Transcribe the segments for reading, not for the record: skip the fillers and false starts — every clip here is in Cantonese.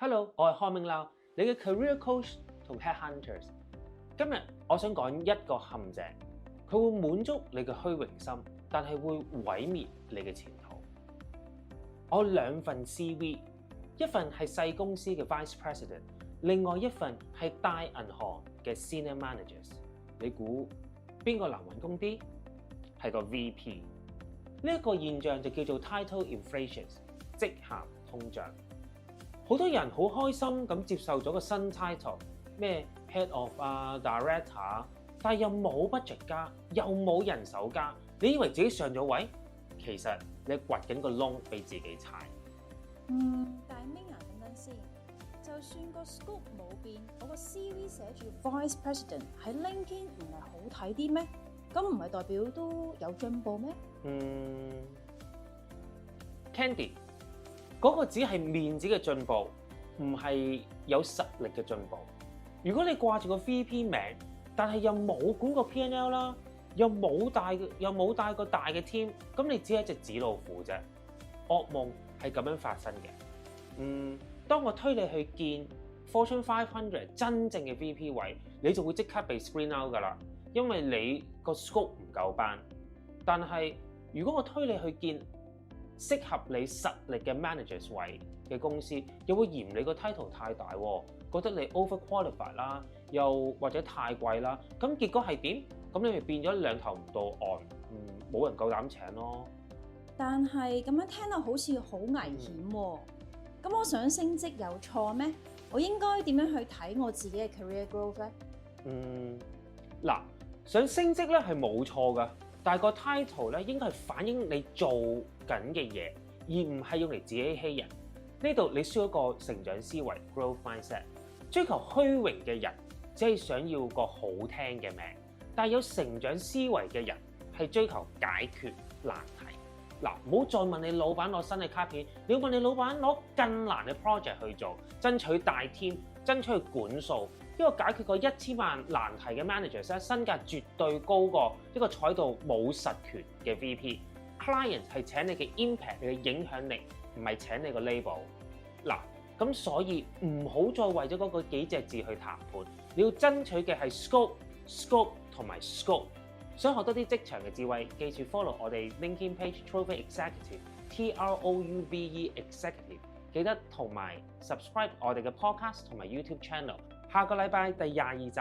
Hello，我係漢明lau，你嘅 career coach 同 headhunters。今日我想講一個陷阱，佢會滿足你嘅虛榮心，但係會毀滅你嘅前途。我兩份 CV， 一份係細公司嘅 vice president， 另外一份係大銀行嘅 senior managers。你估邊個難揾工啲？係個 VP。呢一個現象就叫做 title inflation， 職銜通脹。好多人好開心咁接受咗個新 title， 咩 head of 啊 director 啊，但係又冇 budget 加，又冇人手加，你以為自己上咗位，其實你掘緊個窿俾自己踩。但係 Ming 等先，就算個 scope 冇變，我個 CV 寫住 vice president 喺 LinkedIn 唔係好睇啲咩？咁唔係代表都有進步咩？Candy。嗰個只係面子嘅進步，唔係有實力嘅進步。如果你掛住個 VP 名，但係又冇管過 P&L 啦，又冇帶個大嘅 team， 咁你只係一隻紙老虎啫。噩夢係咁樣發生嘅。當我推你去見 Fortune 500真正嘅 VP 位，你就會即刻被 screen out 㗎啦，因為你個 scope 唔夠班。但係如果我推你去見適合你實力嘅 managers 位嘅公司，又會嫌你個 title 太大，覺得你 overqualified 啦，又或者太貴啦，咁結果係點？咁你咪變咗兩頭唔到岸，冇人夠膽請咯。但係咁樣聽落好似好危險喎。咁我想升職有錯咩？我應該點樣去睇我自己嘅 career growth 咧？嗱，想升職咧係冇錯噶。但係個 title 咧應該係反映你做緊嘅嘢，而唔係用嚟自欺欺人。呢度你需要一個成長思維 （growth mindset）。追求虛榮嘅人只係想要個好聽嘅名，但係有成長思維嘅人係追求解決難題。嗱，唔好再問你老闆攞新嘅卡片，你要問你老闆攞更難嘅 project 去做，爭取大 team， 爭取管數。一個解決過1000萬難題嘅 manager 咧，身價絕對高過一個坐喺度冇實權嘅 VP。Client 係請你嘅 impact， 你嘅影響力，唔係請你個 label。嗱，咁所以唔好再為咗嗰個幾隻字去談判，你要爭取嘅係 scope 同埋 scope。想學多啲職場嘅智慧，記住 follow 我哋 LinkedIn page Trove Executive TROUVE Executive， 記得同埋 subscribe 我哋嘅 podcast 同埋 YouTube channel。下個禮拜第22集，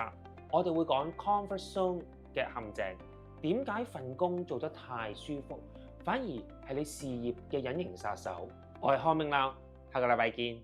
我哋會講 comfort zone 嘅陷阱，點解份工做得太舒服，反而係你事業嘅隱形殺手。我係漢明lau，下個禮拜見。